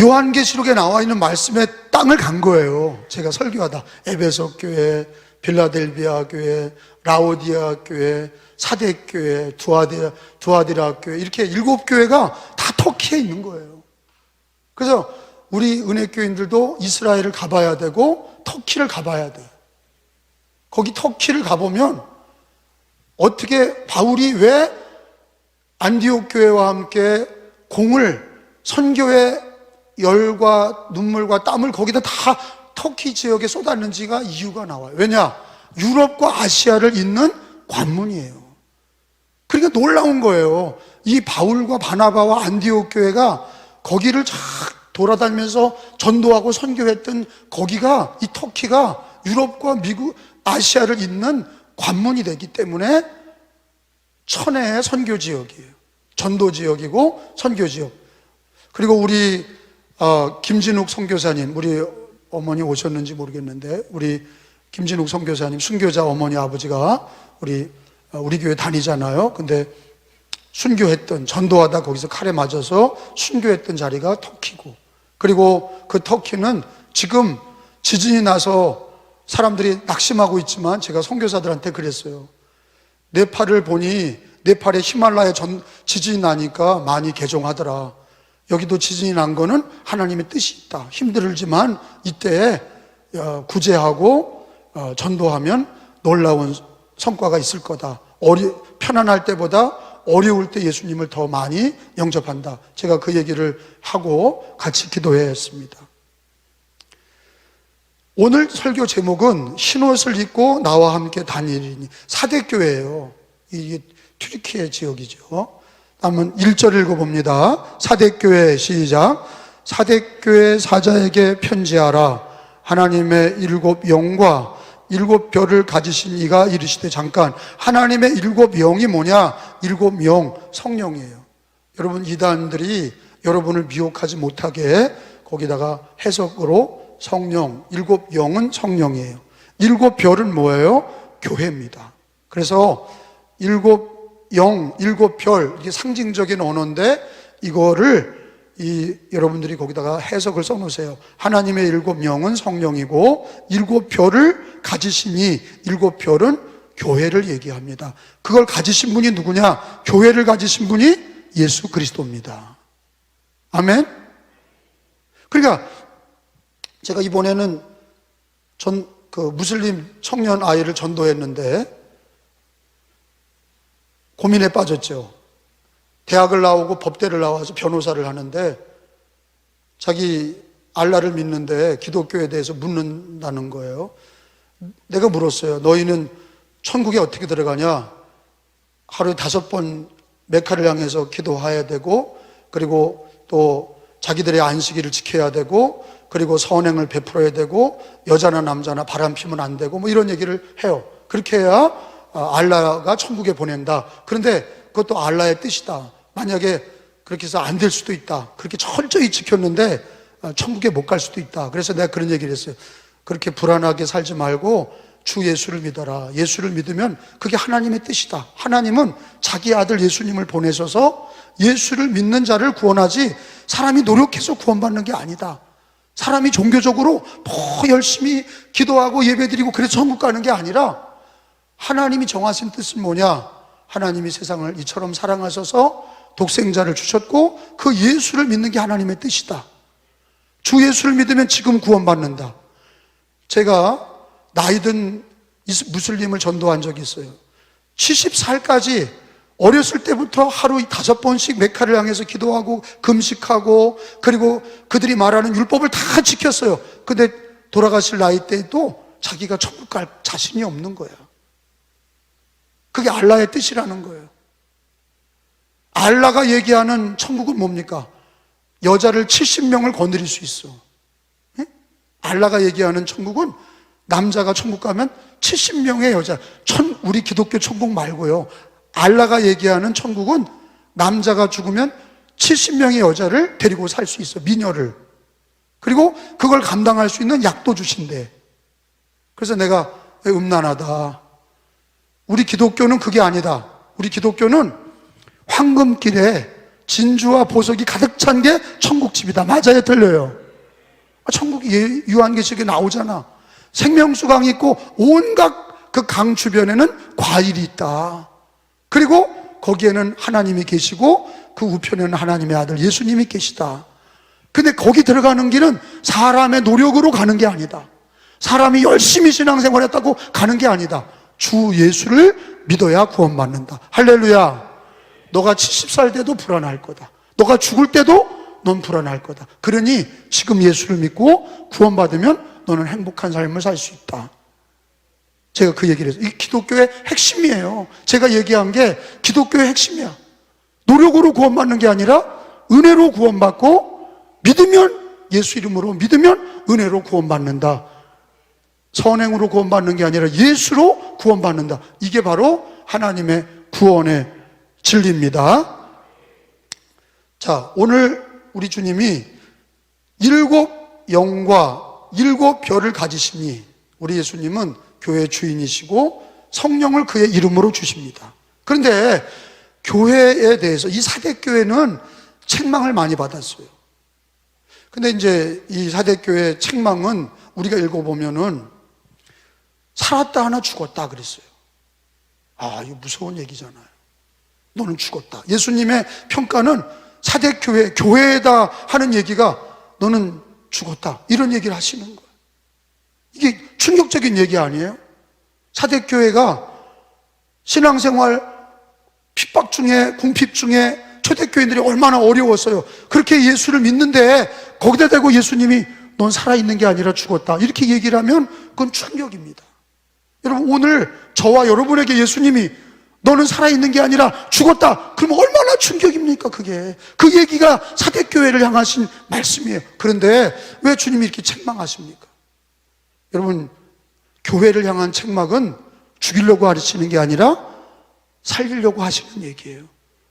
요한계시록에 나와 있는 말씀에 땅을 간 거예요. 제가 설교하다 에베소 교회, 빌라델비아 교회, 라오디아 교회, 사대 교회, 두아디라 교회, 이렇게 7교회가 다 터키에 있는 거예요. 그래서 우리 은혜교인들도 이스라엘을 가봐야 되고 터키를 가봐야 돼요. 거기 터키를 가보면 어떻게 바울이 왜 안디옥 교회와 함께 공을, 선교의 열과 눈물과 땀을 거기다 다 터키 지역에 쏟았는지가 이유가 나와요. 왜냐? 유럽과 아시아를 잇는 관문이에요. 그러니까 놀라운 거예요. 이 바울과 바나바와 안디옥 교회가 거기를 쫙 돌아다니면서 전도하고 선교했던 거기가, 이 터키가 유럽과 미국, 아시아를 잇는 관문이 되기 때문에 천혜의 선교 지역이에요. 전도 지역이고 선교 지역. 그리고 우리 김진욱 선교사님, 우리 어머니 오셨는지 모르겠는데, 우리 김진욱 선교사님, 순교자 어머니 아버지가 우리 교회 다니잖아요. 근데 순교했던, 전도하다 거기서 칼에 맞아서 순교했던 자리가 터키고, 그리고 그 터키는 지금 지진이 나서 사람들이 낙심하고 있지만 제가 선교사들한테 그랬어요. 네팔을 보니 네팔의 히말라야 지진이 나니까 많이 개종하더라. 여기도 지진이 난 거는 하나님의 뜻이 있다. 힘들지만 이때 구제하고 전도하면 놀라운 성과가 있을 거다. 편안할 때보다 어려울 때 예수님을 더 많이 영접한다. 제가 그 얘기를 하고 같이 기도했습니다. 오늘 설교 제목은 흰옷을 입고 나와 함께 다니리니, 사대교회예요. 이게 튀르키예 지역이죠. 다음은 1절 읽어봅니다. 사대교회 시작. 사대교회 사자에게 편지하라. 하나님의 7 영과 7 별을 가지신 이가 이르시되, 잠깐, 하나님의 7 영이 뭐냐? 7 영, 성령이에요. 여러분, 이단들이 여러분을 미혹하지 못하게 거기다가 해석으로 성령, 7 영은 성령이에요. 7 별은 뭐예요? 교회입니다. 그래서 7 영, 7 별, 이게 상징적인 언어인데 이거를 여러분들이 거기다가 해석을 써놓으세요. 하나님의 7 영은 성령이고 7 별을 가지시니, 7 별은 교회를 얘기합니다. 그걸 가지신 분이 누구냐? 교회를 가지신 분이 예수 그리스도입니다. 아멘? 그러니까 제가 이번에는 무슬림 청년 아이를 전도했는데 고민에 빠졌죠. 대학을 나오고 법대를 나와서 변호사를 하는데 자기 알라를 믿는데 기독교에 대해서 묻는다는 거예요. 내가 물었어요. 너희는 천국에 어떻게 들어가냐? 하루에 5번 메카를 향해서 기도해야 되고, 그리고 또 자기들의 안식일을 지켜야 되고, 그리고 선행을 베풀어야 되고, 여자나 남자나 바람 피면 안 되고, 뭐 이런 얘기를 해요. 그렇게 해야 알라가 천국에 보낸다. 그런데 그것도 알라의 뜻이다. 만약에 그렇게 해서 안 될 수도 있다. 그렇게 철저히 지켰는데 천국에 못 갈 수도 있다. 그래서 내가 그런 얘기를 했어요. 그렇게 불안하게 살지 말고 주 예수를 믿어라. 예수를 믿으면 그게 하나님의 뜻이다. 하나님은 자기 아들 예수님을 보내셔서 예수를 믿는 자를 구원하지 사람이 노력해서 구원받는 게 아니다. 사람이 종교적으로 더 열심히 기도하고 예배드리고 그래서 천국 가는 게 아니라 하나님이 정하신 뜻은 뭐냐? 하나님이 세상을 이처럼 사랑하셔서 독생자를 주셨고 그 예수를 믿는 게 하나님의 뜻이다. 주 예수를 믿으면 지금 구원받는다. 제가 나이든 무슬림을 전도한 적이 있어요. 70살까지 어렸을 때부터 하루 5번씩 메카를 향해서 기도하고 금식하고, 그리고 그들이 말하는 율법을 다 지켰어요. 근데 돌아가실 나이 때도 자기가 천국 갈 자신이 없는 거야. 그게 알라의 뜻이라는 거예요. 알라가 얘기하는 천국은 뭡니까? 여자를 70명을 거느릴 수 있어. 예? 알라가 얘기하는 천국은 남자가 천국 가면 70명의 여자, 우리 기독교 천국 말고요. 알라가 얘기하는 천국은 남자가 죽으면 70명의 여자를 데리고 살 수 있어, 미녀를. 그리고 그걸 감당할 수 있는 약도 주신대. 그래서 내가 음란하다. 우리 기독교는 그게 아니다. 우리 기독교는 황금길에 진주와 보석이 가득 찬 게 천국집이다. 맞아요, 틀려요? 천국이 요한계시록에 나오잖아. 생명수강이 있고 온갖 그 강 주변에는 과일이 있다. 그리고 거기에는 하나님이 계시고 그 우편에는 하나님의 아들 예수님이 계시다. 근데 거기 들어가는 길은 사람의 노력으로 가는 게 아니다. 사람이 열심히 신앙생활했다고 가는 게 아니다. 주 예수를 믿어야 구원받는다. 할렐루야. 너가 70살 때도 불안할 거다. 너가 죽을 때도 넌 불안할 거다. 그러니 지금 예수를 믿고 구원받으면 너는 행복한 삶을 살 수 있다. 제가 그 얘기를 했어요. 이 기독교의 핵심이에요. 제가 얘기한 게 기독교의 핵심이야. 노력으로 구원받는 게 아니라 은혜로 구원받고 믿으면, 예수 이름으로 믿으면 은혜로 구원받는다. 선행으로 구원받는 게 아니라 예수로 구원받는다. 이게 바로 하나님의 구원의 진리입니다. 자, 오늘 우리 주님이 7 영과 7 별을 가지시니, 우리 예수님은 교회의 주인이시고 성령을 그의 이름으로 주십니다. 그런데 교회에 대해서 이 사대교회는 책망을 많이 받았어요. 근데 이제 이 사대교회 책망은 우리가 읽어보면은 살았다 하나 죽었다 그랬어요. 아, 이거 무서운 얘기잖아요. 너는 죽었다. 예수님의 평가는 사대교회, 교회에다 하는 얘기가 너는 죽었다, 이런 얘기를 하시는 거예요. 이게 충격적인 얘기 아니에요? 사대교회가 신앙생활 핍박 중에, 궁핍 중에 초대교인들이 얼마나 어려웠어요. 그렇게 예수를 믿는데 거기다 대고 예수님이 넌 살아있는 게 아니라 죽었다, 이렇게 얘기를 하면 그건 충격입니다. 여러분, 오늘 저와 여러분에게 예수님이 너는 살아있는 게 아니라 죽었다, 그러면 얼마나 충격입니까? 그게, 그 얘기가 사대교회를 향하신 말씀이에요. 그런데 왜 주님이 이렇게 책망하십니까? 여러분, 교회를 향한 책망은 죽이려고 하시는 게 아니라 살리려고 하시는 얘기예요.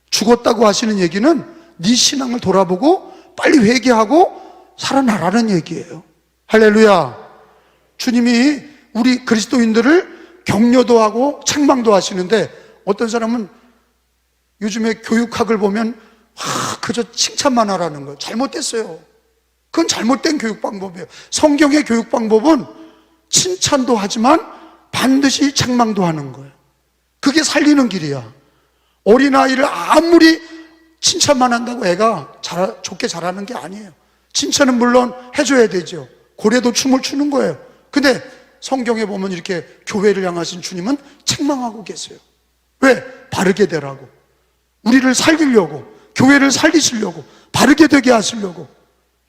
죽었다고 하시는 얘기는 네 신앙을 돌아보고 빨리 회개하고 살아나라는 얘기예요. 할렐루야. 주님이 우리 그리스도인들을 격려도 하고 책망도 하시는데, 어떤 사람은 요즘에 교육학을 보면 그저 칭찬만 하라는 거예요. 잘못됐어요. 그건 잘못된 교육 방법이에요. 성경의 교육 방법은 칭찬도 하지만 반드시 책망도 하는 거예요. 그게 살리는 길이야. 어린아이를 아무리 칭찬만 한다고 애가 좋게 자라는 게 아니에요. 칭찬은 물론 해줘야 되죠. 고래도 춤을 추는 거예요. 근데 성경에 보면 이렇게 교회를 향하신 주님은 책망하고 계세요. 왜? 바르게 되라고. 우리를 살리려고, 교회를 살리시려고, 바르게 되게 하시려고.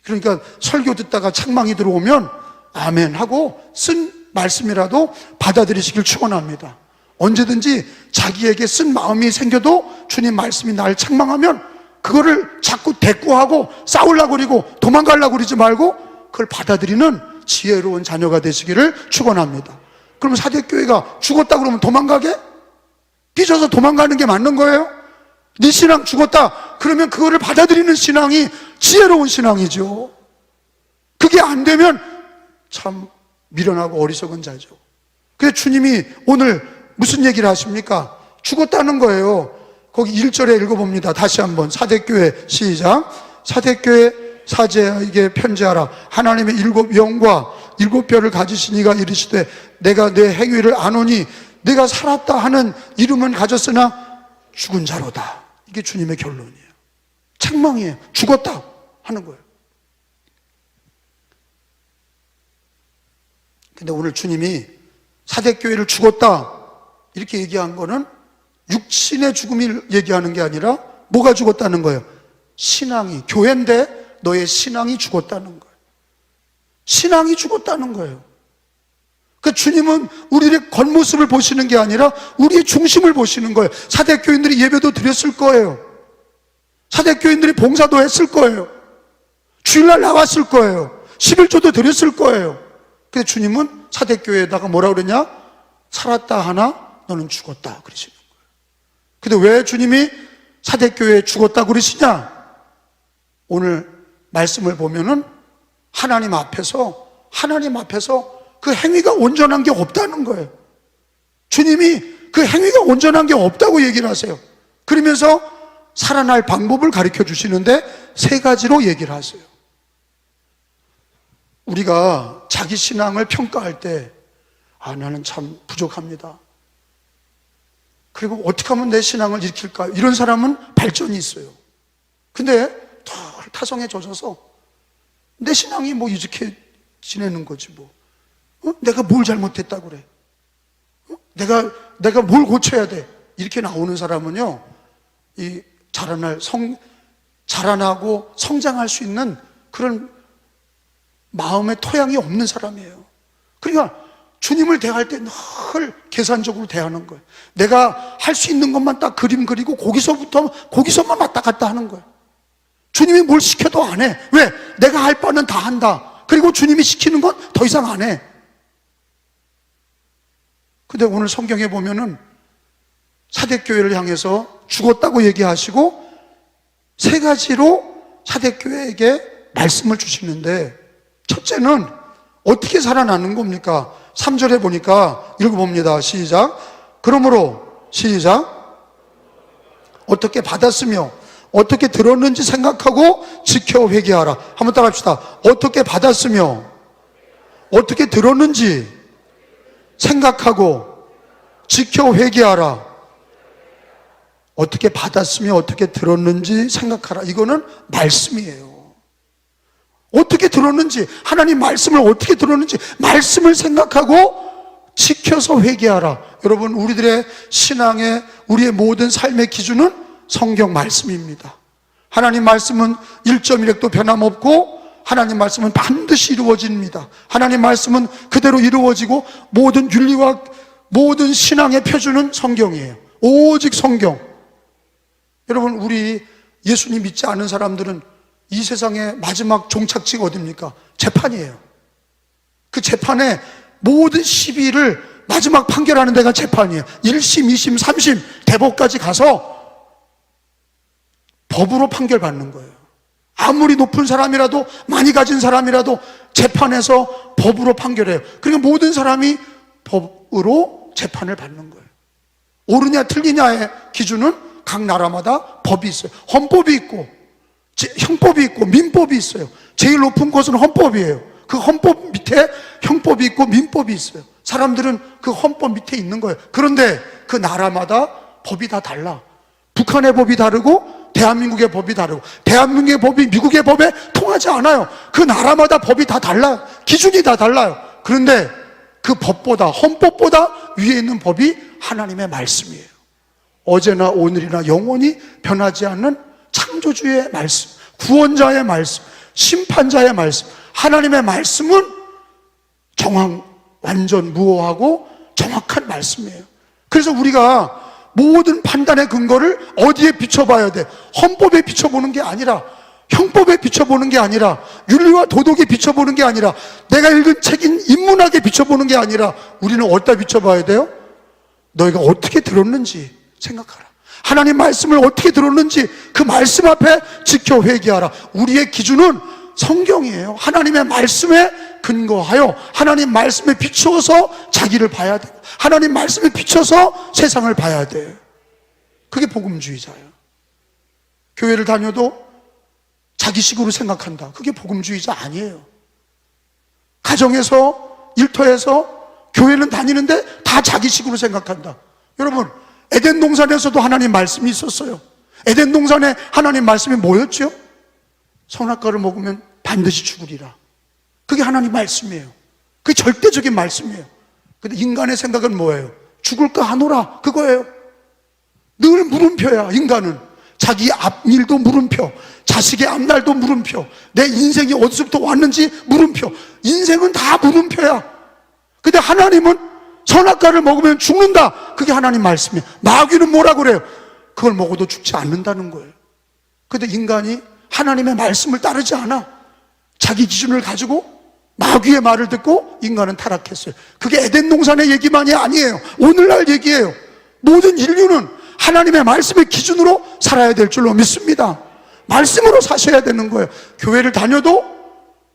그러니까 설교 듣다가 책망이 들어오면 아멘 하고 쓴 말씀이라도 받아들이시길 축원합니다. 언제든지 자기에게 쓴 마음이 생겨도 주님 말씀이 날 책망하면 그거를 자꾸 대꾸하고 싸우려고 그러고 도망가려고 그러지 말고 그걸 받아들이는 지혜로운 자녀가 되시기를 축원합니다. 그러면 사대교회가 죽었다 그러면 도망가게? 삐져서 도망가는 게 맞는 거예요? 네 신앙 죽었다 그러면 그거를 받아들이는 신앙이 지혜로운 신앙이죠. 그게 안 되면 참 미련하고 어리석은 자죠. 그래서 주님이 오늘 무슨 얘기를 하십니까? 죽었다는 거예요. 거기 1절에 읽어봅니다. 다시 한번 사대교회 시작. 사대교회 사제에게 편지하라. 하나님의 7 영과 7 별을 가지신 이가 이르시되 내가 내 행위를 아노니 내가 살았다 하는 이름은 가졌으나 죽은 자로다. 이게 주님의 결론이에요. 책망이에요. 죽었다 하는 거예요. 근데 오늘 주님이 사대교회를 죽었다 이렇게 얘기한 거는 육신의 죽음을 얘기하는 게 아니라 뭐가 죽었다는 거예요? 신앙이, 교회인데 너의 신앙이 죽었다는 거예요. 신앙이 죽었다는 거예요. 그 주님은 우리의 겉모습을 보시는 게 아니라 우리의 중심을 보시는 거예요. 사대교인들이 예배도 드렸을 거예요. 사대교인들이 봉사도 했을 거예요. 주일날 나왔을 거예요. 11조도 드렸을 거예요. 근데 주님은 사대교회에다가 뭐라 그러냐? 살았다 하나 너는 죽었다 그러시는 거예요. 근데 왜 주님이 사대교회에 죽었다 그러시냐? 오늘 말씀을 보면은 하나님 앞에서 그 행위가 온전한 게 없다는 거예요. 주님이 그 행위가 온전한 게 없다고 얘기를 하세요. 그러면서 살아날 방법을 가르쳐 주시는데 세 가지로 얘기를 하세요. 우리가 자기 신앙을 평가할 때 나는 참 부족합니다. 그리고 어떻게 하면 내 신앙을 일으킬까요? 이런 사람은 발전이 있어요. 근데 타성에 젖어서 내 신앙이 뭐 이렇게 지내는 거지 뭐. 내가 뭘 잘못했다고 그래? 내가 뭘 고쳐야 돼? 이렇게 나오는 사람은요, 이 자라나고 성장할 수 있는 그런 마음의 토양이 없는 사람이에요. 그러니까 주님을 대할 때 늘 계산적으로 대하는 거예요. 내가 할 수 있는 것만 딱 그림 그리고 거기서만 왔다 갔다 하는 거예요. 주님이 뭘 시켜도 안 해. 왜? 내가 할 바는 다 한다. 그리고 주님이 시키는 건 더 이상 안 해. 근데 오늘 성경에 보면은 사대교회를 향해서 죽었다고 얘기하시고 세 가지로 사대교회에게 말씀을 주시는데, 첫째는 어떻게 살아나는 겁니까? 3절에 보니까 읽어봅니다. 시작. 그러므로 시작. 어떻게 받았으며 어떻게 들었는지 생각하고 지켜 회개하라. 한번 따라 합시다. 어떻게 받았으며 어떻게 들었는지 생각하고 지켜 회개하라. 어떻게 받았으며 어떻게 들었는지 생각하라. 이거는 말씀이에요. 어떻게 들었는지, 하나님 말씀을 어떻게 들었는지 말씀을 생각하고 지켜서 회개하라. 여러분, 우리들의 신앙의, 우리의 모든 삶의 기준은 성경 말씀입니다. 하나님 말씀은 1.1획도 변함없고 하나님 말씀은 반드시 이루어집니다. 하나님 말씀은 그대로 이루어지고 모든 윤리와 모든 신앙의 표준은 성경이에요. 오직 성경. 여러분, 우리 예수님 믿지 않은 사람들은 이 세상의 마지막 종착지가 어딥니까? 재판이에요. 그 재판에 모든 시비를 마지막 판결하는 데가 재판이에요. 1심, 2심, 3심, 대법까지 가서 법으로 판결받는 거예요. 아무리 높은 사람이라도, 많이 가진 사람이라도 재판에서 법으로 판결해요. 그러니까 모든 사람이 법으로 재판을 받는 거예요. 옳으냐 틀리냐의 기준은 각 나라마다 법이 있어요. 헌법이 있고 형법이 있고 민법이 있어요. 제일 높은 것은 헌법이에요. 그 헌법 밑에 형법이 있고 민법이 있어요. 사람들은 그 헌법 밑에 있는 거예요. 그런데 그 나라마다 법이 다 달라. 북한의 법이 다르고 대한민국의 법이 다르고 대한민국의 법이 미국의 법에 통하지 않아요. 그 나라마다 법이 다 달라요. 기준이 다 달라요. 그런데 그 법보다, 헌법보다 위에 있는 법이 하나님의 말씀이에요. 어제나 오늘이나 영원히 변하지 않는 창조주의 말씀, 구원자의 말씀, 심판자의 말씀, 하나님의 말씀은 완전 무오하고 정확한 말씀이에요. 그래서 우리가 모든 판단의 근거를 어디에 비춰봐야 돼? 헌법에 비춰보는 게 아니라, 형법에 비춰보는 게 아니라, 윤리와 도덕에 비춰보는 게 아니라, 내가 읽은 책인 인문학에 비춰보는 게 아니라, 우리는 어디다 비춰봐야 돼요? 너희가 어떻게 들었는지 생각하라. 하나님 말씀을 어떻게 들었는지 그 말씀 앞에 지켜 회개하라. 우리의 기준은 성경이에요. 하나님의 말씀에 근거하여 하나님 말씀에 비추어서 자기를 봐야 돼요. 하나님 말씀에 비춰서 세상을 봐야 돼요. 그게 복음주의자예요. 교회를 다녀도 자기식으로 생각한다. 그게 복음주의자 아니에요. 가정에서, 일터에서, 교회는 다니는데 다 자기식으로 생각한다. 여러분, 에덴 동산에서도 하나님 말씀이 있었어요. 에덴 동산에 하나님 말씀이 뭐였죠? 선악과를 먹으면 반드시 죽으리라. 그게 하나님 말씀이에요. 그게 절대적인 말씀이에요. 근데 인간의 생각은 뭐예요? 죽을까 하노라, 그거예요. 늘 물음표야. 인간은 자기 앞일도 물음표, 자식의 앞날도 물음표, 내 인생이 어디서부터 왔는지 물음표. 인생은 다 물음표야. 근데 하나님은 선악과를 먹으면 죽는다. 그게 하나님 말씀이에요. 마귀는 뭐라고 그래요? 그걸 먹어도 죽지 않는다는 거예요. 근데 인간이 하나님의 말씀을 따르지 않아. 자기 기준을 가지고 마귀의 말을 듣고 인간은 타락했어요. 그게 에덴 동산의 얘기만이 아니에요. 오늘날 얘기예요. 모든 인류는 하나님의 말씀의 기준으로 살아야 될 줄로 믿습니다. 말씀으로 사셔야 되는 거예요. 교회를 다녀도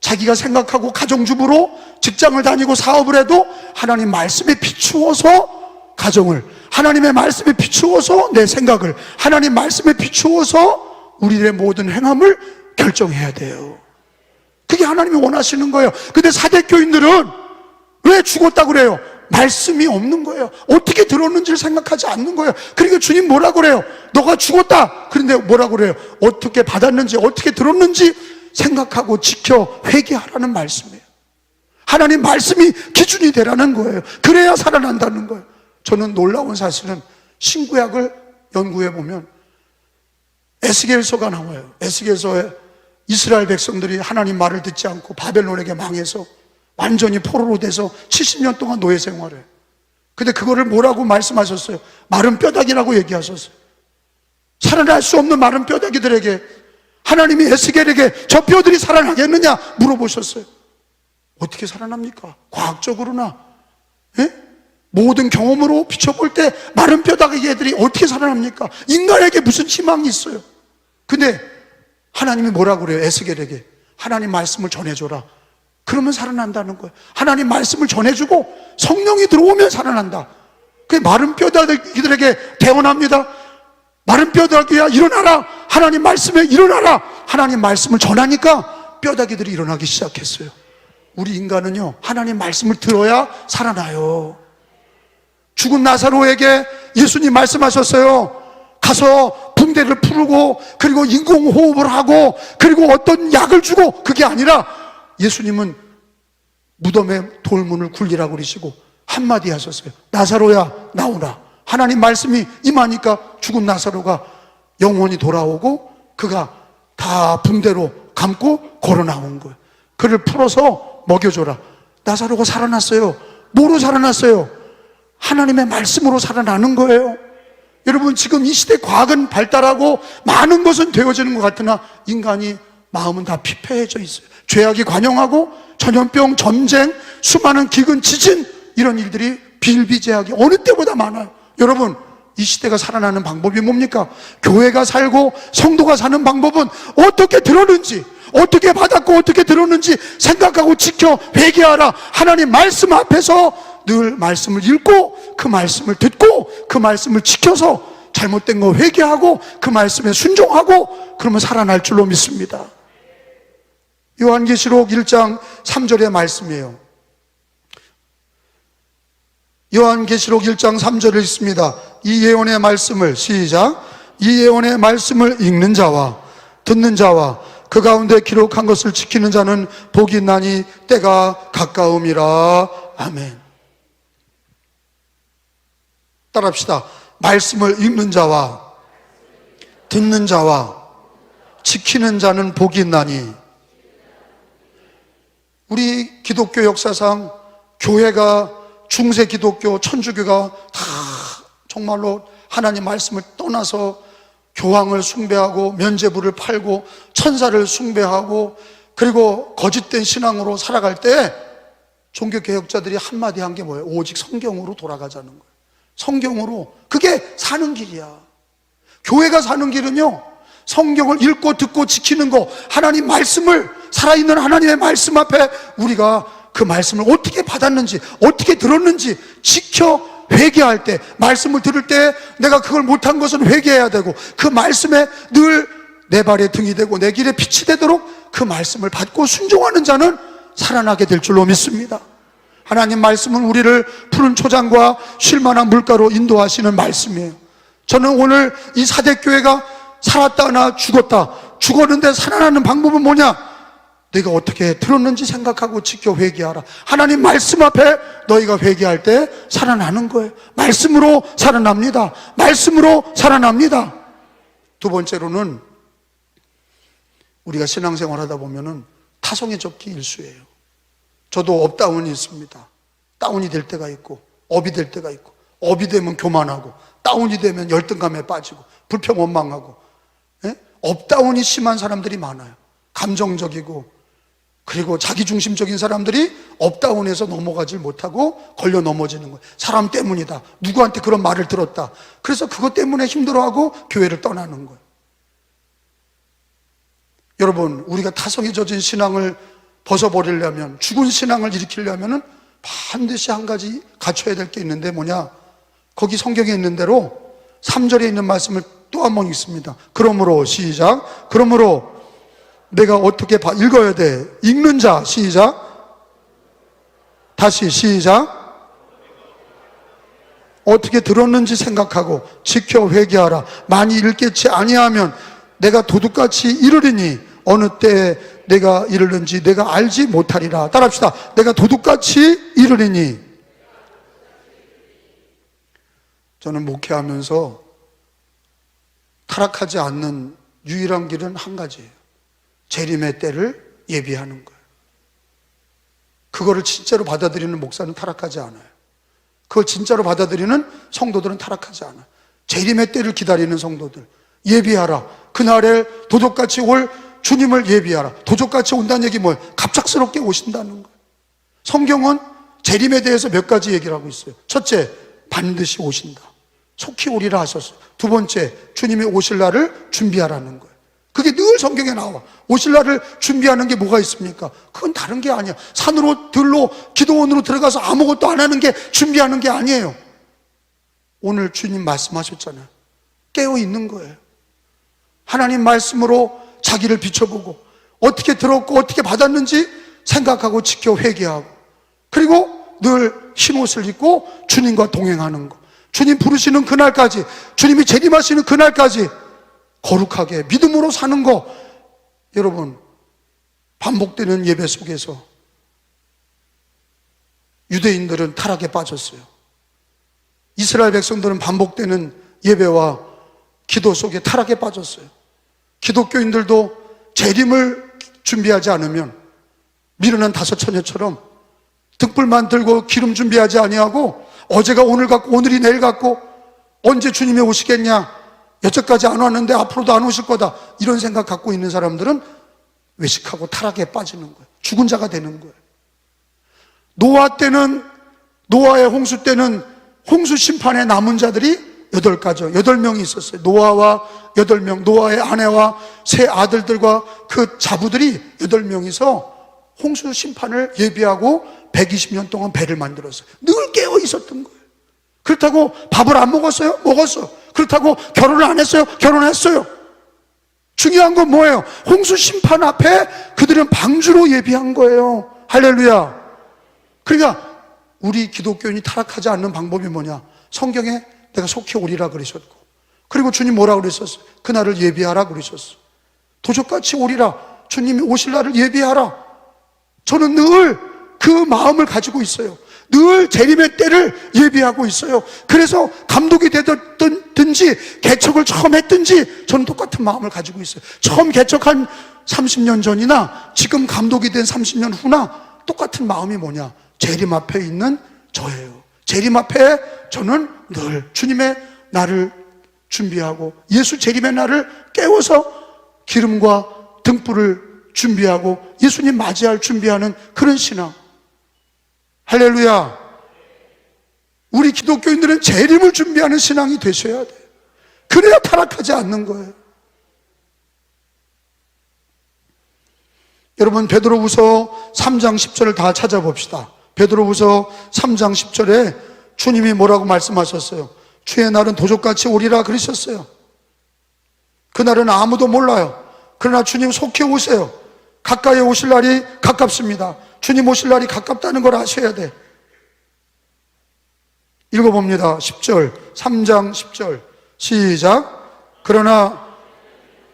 자기가 생각하고 가정주부로 직장을 다니고 사업을 해도 하나님 말씀에 비추어서 가정을, 하나님의 말씀에 비추어서 내 생각을, 하나님 말씀에 비추어서 우리의 모든 행함을 결정해야 돼요. 그게 하나님이 원하시는 거예요. 근데 사대교인들은 왜 죽었다고 그래요? 말씀이 없는 거예요. 어떻게 들었는지를 생각하지 않는 거예요. 그러니까 주님 뭐라고 그래요? 너가 죽었다. 그런데 뭐라고 그래요? 어떻게 받았는지, 어떻게 들었는지 생각하고 지켜 회개하라는 말씀이에요. 하나님 말씀이 기준이 되라는 거예요. 그래야 살아난다는 거예요. 저는 놀라운 사실은 신구약을 연구해 보면 에스겔서가 나와요. 에스겔서에 이스라엘 백성들이 하나님 말을 듣지 않고 바벨론에게 망해서 완전히 포로로 돼서 70년 동안 노예 생활을 해요. 근데 그거를 뭐라고 말씀하셨어요? 마른 뼈다귀라고 얘기하셨어요. 살아날 수 없는 마른 뼈다귀들에게 하나님이 에스겔에게 저 뼈들이 살아나겠느냐 물어보셨어요. 어떻게 살아납니까? 과학적으로나 모든 경험으로 비춰볼 때 마른 뼈다귀들이 어떻게 살아납니까? 인간에게 무슨 희망이 있어요? 근데 하나님이 뭐라고 그래요? 에스겔에게 하나님 말씀을 전해줘라. 그러면 살아난다는 거예요. 하나님 말씀을 전해주고 성령이 들어오면 살아난다. 그게 마른 뼈다귀들에게 대언합니다. 마른 뼈다귀야 일어나라. 하나님 말씀에 일어나라. 하나님 말씀을 전하니까 뼈다귀들이 일어나기 시작했어요. 우리 인간은요, 하나님 말씀을 들어야 살아나요. 죽은 나사로에게 예수님 말씀하셨어요. 가서 붕대를 풀고 그리고 인공호흡을 하고 그리고 어떤 약을 주고, 그게 아니라 예수님은 무덤에 돌문을 굴리라고 그러시고 한마디 하셨어요. 나사로야 나오라. 하나님 말씀이 임하니까 죽은 나사로가 영혼이 돌아오고 그가 다 붕대로 감고 걸어 나온 거예요. 그를 풀어서 먹여줘라. 나사로가 살아났어요. 뭐로 살아났어요? 하나님의 말씀으로 살아나는 거예요. 여러분, 지금 이 시대 과학은 발달하고 많은 것은 되어지는 것 같으나 인간이 마음은 다 피폐해져 있어요. 죄악이 관영하고 전염병, 전쟁, 수많은 기근, 지진, 이런 일들이 비일비재하게 어느 때보다 많아요. 여러분, 이 시대가 살아나는 방법이 뭡니까? 교회가 살고 성도가 사는 방법은 어떻게 들었는지, 어떻게 받았고 어떻게 들었는지 생각하고 지켜 회개하라. 하나님 말씀 앞에서 늘 말씀을 읽고 그 말씀을 듣고 그 말씀을 지켜서 잘못된 거 회개하고 그 말씀에 순종하고 그러면 살아날 줄로 믿습니다. 요한계시록 1장 3절의 말씀이에요. 요한계시록 1장 3절을 읽습니다. 이 예언의 말씀을, 시작, 이 예언의 말씀을 읽는 자와 듣는 자와 그 가운데 기록한 것을 지키는 자는 복이 있나니 때가 가까움이라. 아멘. 따라합시다. 말씀을 읽는 자와 듣는 자와 지키는 자는 복이 있나니. 우리 기독교 역사상 교회가, 중세 기독교, 천주교가 다 정말로 하나님 말씀을 떠나서 교황을 숭배하고 면죄부를 팔고 천사를 숭배하고 그리고 거짓된 신앙으로 살아갈 때 종교개혁자들이 한마디 한 게 뭐예요? 오직 성경으로 돌아가자는 거예요. 성경으로. 그게 사는 길이야. 교회가 사는 길은요, 성경을 읽고 듣고 지키는 거, 하나님 말씀을, 살아있는 하나님의 말씀 앞에 우리가 그 말씀을 어떻게 받았는지, 어떻게 들었는지 지켜 회개할 때, 말씀을 들을 때 내가 그걸 못한 것은 회개해야 되고 그 말씀에 늘 내 발의 등이 되고 내 길에 빛이 되도록 그 말씀을 받고 순종하는 자는 살아나게 될 줄로 믿습니다. 하나님 말씀은 우리를 푸른 초장과 쉴만한 물가로 인도하시는 말씀이에요. 저는 오늘 이 사대교회가 살았다나 죽었는데 살아나는 방법은 뭐냐? 내가 어떻게 들었는지 생각하고 지켜 회개하라. 하나님 말씀 앞에 너희가 회개할 때 살아나는 거예요. 말씀으로 살아납니다. 말씀으로 살아납니다. 두 번째로는 우리가 신앙생활 하다 보면은 타성의 접기 일수예요. 저도 업다운이 있습니다. 다운이 될 때가 있고 업이 될 때가 있고, 업이 되면 교만하고 다운이 되면 열등감에 빠지고 불평 원망하고, 업다운이 심한 사람들이 많아요. 감정적이고 그리고 자기중심적인 사람들이 업다운에서 넘어가질 못하고 걸려 넘어지는 거예요. 사람 때문이다, 누구한테 그런 말을 들었다, 그래서 그것 때문에 힘들어하고 교회를 떠나는 거예요. 여러분, 우리가 타성이 젖은 신앙을 벗어버리려면, 죽은 신앙을 일으키려면 반드시 한 가지 갖춰야 될 게 있는데 뭐냐? 거기 성경에 있는 대로 3절에 있는 말씀을 또 한 번 읽습니다. 그러므로 시작. 그러므로 내가 어떻게 읽어야 돼? 읽는 자 시작. 다시 시작. 어떻게 들었는지 생각하고 지켜 회개하라. 많이 읽겠지 아니하면 내가 도둑같이 이르리니 어느 때에 내가 이르는지 내가 알지 못하리라. 따라합시다. 내가 도둑같이 이르리니. 저는 목회하면서 타락하지 않는 유일한 길은 한 가지예요. 재림의 때를 예비하는 거예요. 그거를 진짜로 받아들이는 목사는 타락하지 않아요. 그걸 진짜로 받아들이는 성도들은 타락하지 않아요. 재림의 때를 기다리는 성도들, 예비하라. 그날에 도적같이 올 주님을 예비하라. 도적같이 온다는 얘기 뭐예요? 갑작스럽게 오신다는 거예요. 성경은 재림에 대해서 몇 가지 얘기를 하고 있어요. 첫째, 반드시 오신다. 속히 오리라 하셨어요. 두 번째, 주님이 오실 날을 준비하라는 거예요. 그게 늘 성경에 나와. 오실 날을 준비하는 게 뭐가 있습니까? 그건 다른 게 아니야. 산으로 들로 기도원으로 들어가서 아무것도 안 하는 게 준비하는 게 아니에요. 오늘 주님 말씀하셨잖아요. 깨어 있는 거예요. 하나님 말씀으로 자기를 비춰보고 어떻게 들었고 어떻게 받았는지 생각하고 지켜 회개하고, 그리고 늘 흰옷을 입고 주님과 동행하는 거. 주님 부르시는 그날까지, 주님이 재림하시는 그날까지 거룩하게 믿음으로 사는 거. 여러분, 반복되는 예배 속에서 유대인들은 타락에 빠졌어요. 이스라엘 백성들은 반복되는 예배와 기도 속에 타락에 빠졌어요. 기독교인들도 재림을 준비하지 않으면 미련한 다섯 처녀처럼 등불만 들고 기름 준비하지 아니하고 어제가 오늘 같고 오늘이 내일 같고 언제 주님이 오시겠냐, 여태까지 안 왔는데 앞으로도 안 오실 거다, 이런 생각 갖고 있는 사람들은 외식하고 타락에 빠지는 거예요. 죽은 자가 되는 거예요. 노아의 홍수 때는 홍수 심판에 남은 자들이 8명이 있었어요. 노아와 8명, 노아의 아내와 세 아들들과 그 자부들이 8명이서 홍수 심판을 예비하고 120년 동안 배를 만들었어요. 늘 깨어 있었던 거예요. 그렇다고 밥을 안 먹었어요? 먹었어요. 그렇다고 결혼을 안 했어요? 결혼했어요. 중요한 건 뭐예요? 홍수 심판 앞에 그들은 방주로 예비한 거예요. 할렐루야. 그러니까 우리 기독교인이 타락하지 않는 방법이 뭐냐? 성경에 내가 속히 오리라 그러셨고, 그리고 주님 뭐라 그러셨어요? 그날을 예비하라 그러셨어요. 도적같이 오리라. 주님이 오실 날을 예비하라. 저는 늘 그 마음을 가지고 있어요. 늘 재림의 때를 예비하고 있어요. 그래서 감독이 되든지 개척을 처음 했든지 저는 똑같은 마음을 가지고 있어요. 처음 개척한 30년 전이나 지금 감독이 된 30년 후나 똑같은 마음이 뭐냐? 재림 앞에 있는 저예요. 재림 앞에 저는 늘 주님의 날을 준비하고 예수 재림의 날을 깨워서 기름과 등불을 준비하고 예수님 맞이할 준비하는 그런 신앙. 할렐루야. 우리 기독교인들은 재림을 준비하는 신앙이 되셔야 돼요. 그래야 타락하지 않는 거예요. 여러분, 베드로후서 3장 10절을 다 찾아봅시다. 베드로후서 3장 10절에 주님이 뭐라고 말씀하셨어요? 주의 날은 도적같이 오리라 그러셨어요. 그날은 아무도 몰라요. 그러나 주님 속히 오세요. 가까이 오실 날이 가깝습니다. 주님 오실 날이 가깝다는 걸 아셔야 돼. 읽어봅니다. 10절, 3장 10절 시작. 그러나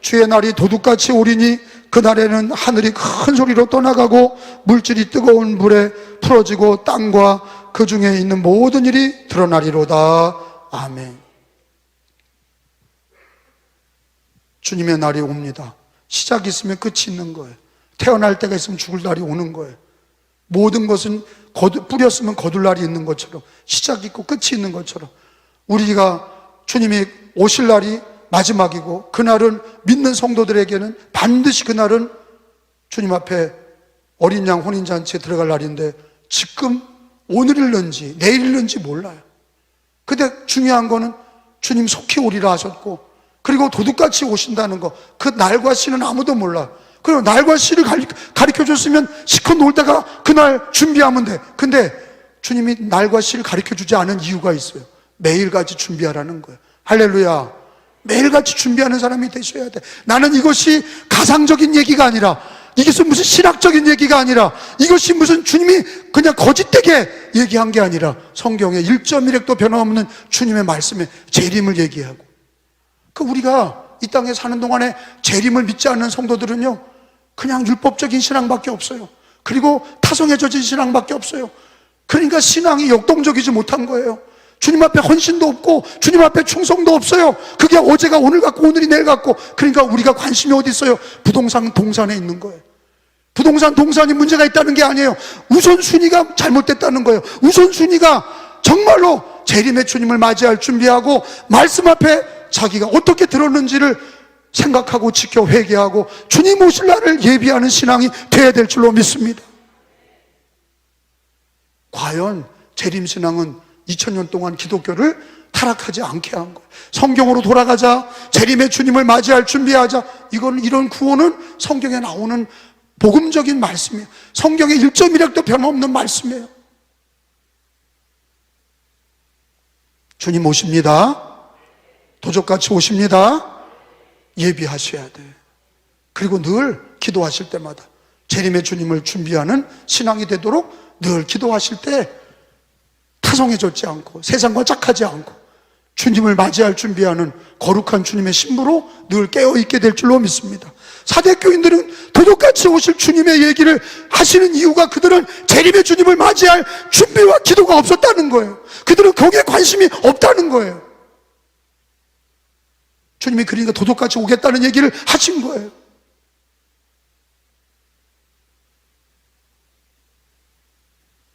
주의 날이 도둑같이 오리니 그날에는 하늘이 큰 소리로 떠나가고 물질이 뜨거운 불에 풀어지고 땅과 그 중에 있는 모든 일이 드러나리로다. 아멘. 주님의 날이 옵니다. 시작이 있으면 끝이 있는 거예요. 태어날 때가 있으면 죽을 날이 오는 거예요. 모든 것은 뿌렸으면 거둘 날이 있는 것처럼, 시작이 있고 끝이 있는 것처럼, 우리가 주님이 오실 날이 마지막이고 그날은 믿는 성도들에게는 반드시 그날은 주님 앞에 어린 양 혼인잔치에 들어갈 날인데 지금 오늘일는지 내일일는지 몰라요. 근데 중요한 거는 주님 속히 오리라 하셨고, 그리고 도둑같이 오신다는 거, 그 날과 시는 아무도 몰라요. 그리고 날과 시를 가르쳐 줬으면 시컷 놀다가 그날 준비하면 돼. 근데 주님이 날과 시를 가르쳐 주지 않은 이유가 있어요. 매일같이 준비하라는 거예요. 할렐루야. 매일같이 준비하는 사람이 되셔야 돼. 나는 이것이 가상적인 얘기가 아니라, 이것은 무슨 신학적인 얘기가 아니라, 이것이 무슨 주님이 그냥 거짓되게 얘기한 게 아니라 성경에 1.1획도 변함없는 주님의 말씀에 재림을 얘기하고, 우리가 이 땅에 사는 동안에 재림을 믿지 않는 성도들은요, 그냥 율법적인 신앙밖에 없어요. 그리고 타성에 젖은 신앙밖에 없어요. 그러니까 신앙이 역동적이지 못한 거예요. 주님 앞에 헌신도 없고 주님 앞에 충성도 없어요. 그게 어제가 오늘 같고 오늘이 내일 같고. 그러니까 우리가 관심이 어디 있어요? 부동산 동산에 있는 거예요. 부동산 동산이 문제가 있다는 게 아니에요. 우선순위가 잘못됐다는 거예요. 우선순위가 정말로 재림의 주님을 맞이할 준비하고 말씀 앞에 자기가 어떻게 들었는지를 생각하고 지켜 회개하고 주님 오실 날을 예비하는 신앙이 되어야 될 줄로 믿습니다. 과연 재림신앙은 2000년 동안 기독교를 타락하지 않게 한 거예요. 성경으로 돌아가자, 재림의 주님을 맞이할 준비하자, 이런 구호는 성경에 나오는 복음적인 말씀이에요. 성경에 1.1획도 변함없는 말씀이에요. 주님 오십니다. 도적같이 오십니다. 예비하셔야 돼. 그리고 늘 기도하실 때마다 재림의 주님을 준비하는 신앙이 되도록 늘 기도하실 때 타성해졌지 않고 세상과 짝하지 않고 주님을 맞이할 준비하는 거룩한 주님의 신부로 늘 깨어있게 될 줄로 믿습니다. 사대교인들은 도둑같이 오실 주님의 얘기를 하시는 이유가 그들은 재림의 주님을 맞이할 준비와 기도가 없었다는 거예요. 그들은 거기에 관심이 없다는 거예요. 주님이 그러니까 도둑같이 오겠다는 얘기를 하신 거예요.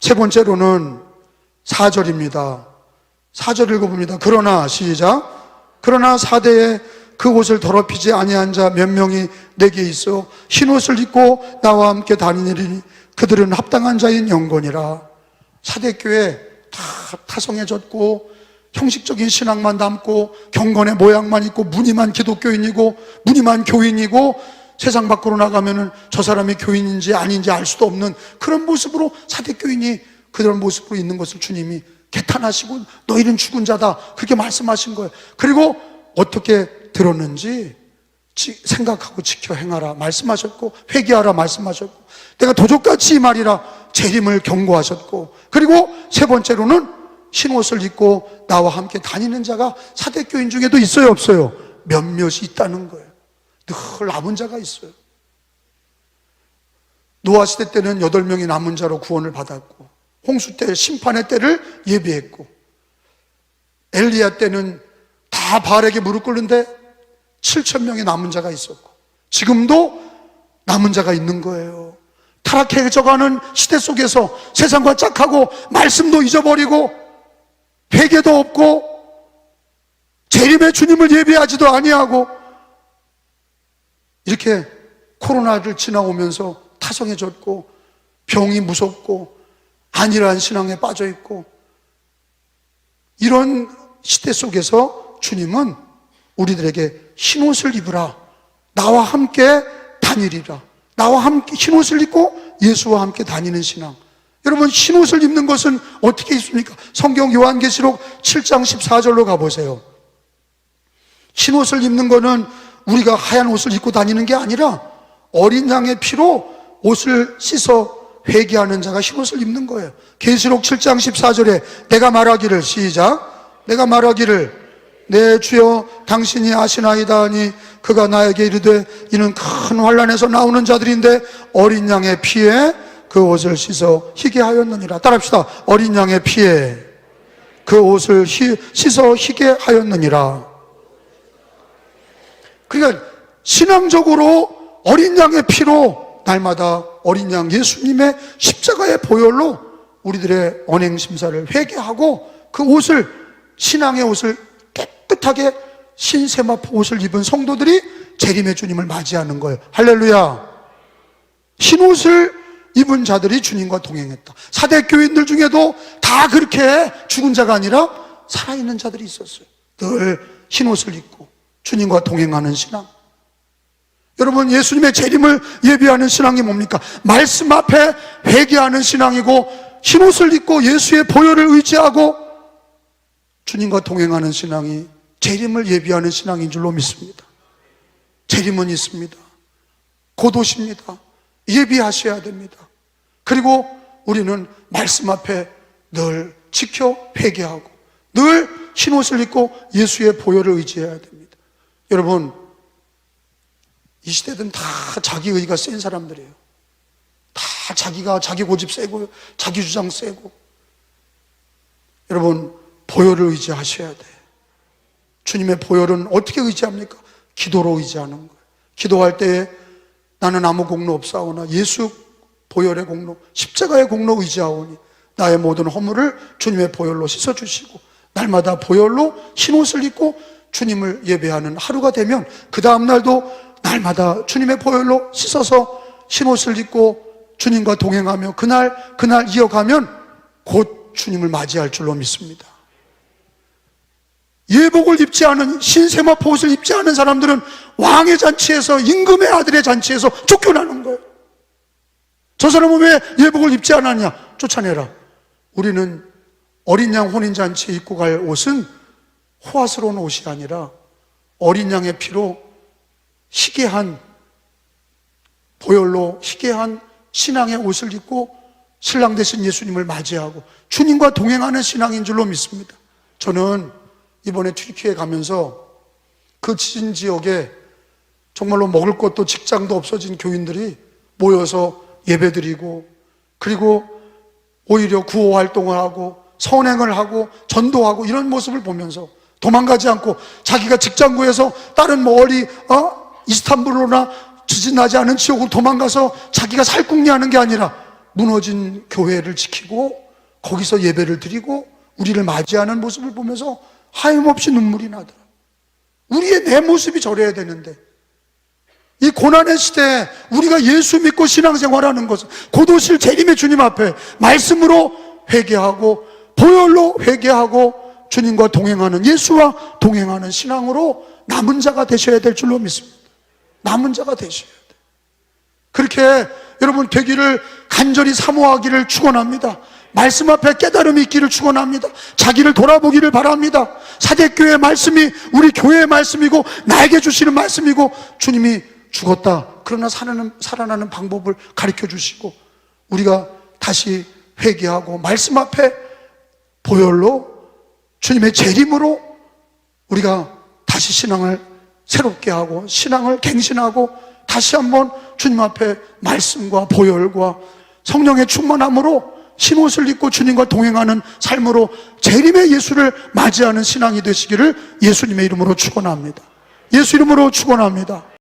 세 번째로는 4절입니다. 4절 읽어봅니다. 그러나 시작. 그러나 사대에 그 옷을 더럽히지 아니한 자 몇 명이 내게 있어 흰 옷을 입고 나와 함께 다니느니 그들은 합당한 자인 영건이라. 사대교회 다 타성해졌고 형식적인 신앙만 담고 경건의 모양만 있고 무늬만 기독교인이고 무늬만 교인이고 세상 밖으로 나가면은 저 사람이 교인인지 아닌지 알 수도 없는 그런 모습으로 사대교인이 그런 모습으로 있는 것을 주님이 개탄하시고 너희는 죽은 자다 그렇게 말씀하신 거예요. 그리고 어떻게 들었는지 생각하고 지켜 행하라 말씀하셨고 회개하라 말씀하셨고 내가 도적같이 이 말이라 재림을 경고하셨고 그리고 세 번째로는 흰옷을 입고 나와 함께 다니는 자가 사대교인 중에도 있어요 없어요? 몇몇이 있다는 거예요. 늘 남은 자가 있어요. 노아 시대 때는 8명이 남은 자로 구원을 받았고 홍수 때 심판의 때를 예비했고 엘리야 때는 다 바알에게 무릎 꿇는데 7,000명의 남은 자가 있었고 지금도 남은 자가 있는 거예요. 타락해져가는 시대 속에서 세상과 짝하고 말씀도 잊어버리고 회개도 없고 재림의 주님을 예비하지도 아니하고 이렇게 코로나를 지나오면서 타성해졌고 병이 무섭고 안일한 신앙에 빠져있고 이런 시대 속에서 주님은 우리들에게 흰옷을 입으라 나와 함께 다니리라 나와 함께 흰옷을 입고 예수와 함께 다니는 신앙. 여러분 흰옷을 입는 것은 어떻게 입습니까? 성경 요한계시록 7장 14절로 가보세요. 흰옷을 입는 거는 우리가 하얀 옷을 입고 다니는 게 아니라 어린 양의 피로 옷을 씻어 회개하는 자가 흰옷을 입는 거예요. 계시록 7장 14절에 내가 말하기를 시작 내가 말하기를 내 주여 당신이 아시나이다 하니 그가 나에게 이르되 이는 큰 환난에서 나오는 자들인데 어린 양의 피에 그 옷을 씻어 희게 하였느니라. 따라합시다. 어린 양의 피에 그 옷을 씻어 희게 하였느니라. 그러니까 신앙적으로 어린 양의 피로 날마다 어린 양 예수님의 십자가의 보혈로 우리들의 언행심사를 회개하고 그 옷을 신앙의 옷을 깨끗하게 흰세마포 옷을 입은 성도들이 재림의 주님을 맞이하는 거예요. 할렐루야. 흰 옷을 입은 자들이 주님과 동행했다. 사대교인들 중에도 다 그렇게 죽은 자가 아니라 살아있는 자들이 있었어요. 늘 흰 옷을 입고 주님과 동행하는 신앙. 여러분 예수님의 재림을 예비하는 신앙이 뭡니까? 말씀 앞에 회개하는 신앙이고 흰 옷을 입고 예수의 보혈을 의지하고 주님과 동행하는 신앙이 재림을 예비하는 신앙인 줄로 믿습니다. 재림은 있습니다. 곧 오십니다. 예비하셔야 됩니다. 그리고 우리는 말씀 앞에 늘 지켜 회개하고 늘 흰옷을 입고 예수의 보혈을 의지해야 됩니다. 여러분, 이 시대는 다 자기 의가 센 사람들이에요. 다 자기 고집 세고 자기 주장 세고. 여러분, 보혈을 의지하셔야 돼요. 주님의 보혈은 어떻게 의지합니까? 기도로 의지하는 거예요. 기도할 때에 나는 아무 공로 없사오나 예수 보혈의 공로, 십자가의 공로 의지하오니 나의 모든 허물을 주님의 보혈로 씻어주시고 날마다 보혈로 흰옷을 입고 주님을 예배하는 하루가 되면 그 다음 날도 날마다 주님의 보혈로 씻어서 흰옷을 입고 주님과 동행하며 그날 이어가면 곧 주님을 맞이할 줄로 믿습니다. 예복을 입지 않은 신세마포 옷을 입지 않은 사람들은 왕의 잔치에서, 임금의 아들의 잔치에서 쫓겨나는 거예요. 저 사람은 왜 예복을 입지 않았냐? 쫓아내라. 우리는 어린 양 혼인잔치에 입고 갈 옷은 호화스러운 옷이 아니라 어린 양의 피로 희게한, 보혈로 희게한 신앙의 옷을 입고 신랑 되신 예수님을 맞이하고 주님과 동행하는 신앙인 줄로 믿습니다. 저는 이번에 튀르키예에 가면서 그 지진 지역에 정말로 먹을 것도 직장도 없어진 교인들이 모여서 예배드리고, 그리고 오히려 구호 활동을 하고 선행을 하고 전도하고 이런 모습을 보면서 도망가지 않고 자기가 직장 구해서 다른 멀리 이스탄불로나 지진 나지 않은 지역으로 도망가서 자기가 살궁리하는 게 아니라 무너진 교회를 지키고 거기서 예배를 드리고 우리를 맞이하는 모습을 보면서 하염없이 눈물이 나더라. 우리의 내 모습이 저래야 되는데, 이 고난의 시대에 우리가 예수 믿고 신앙생활하는 것은 곧 오실 재림의 주님 앞에 말씀으로 회개하고 보혈로 회개하고 주님과 동행하는, 예수와 동행하는 신앙으로 남은 자가 되셔야 될 줄로 믿습니다. 남은 자가 되셔야 돼요. 그렇게 여러분 되기를 간절히 사모하기를 축원합니다. 말씀 앞에 깨달음이 있기를 축원합니다. 자기를 돌아보기를 바랍니다. 사대교회의 말씀이 우리 교회의 말씀이고 나에게 주시는 말씀이고, 주님이 죽었다 그러나 살아나는 방법을 가르쳐 주시고 우리가 다시 회개하고 말씀 앞에 보혈로 주님의 재림으로 우리가 다시 신앙을 새롭게 하고 신앙을 갱신하고 다시 한번 주님 앞에 말씀과 보혈과 성령의 충만함으로 흰옷을 입고 주님과 동행하는 삶으로 재림의 예수를 맞이하는 신앙이 되시기를 예수님의 이름으로 축원합니다. 예수 이름으로 축원합니다.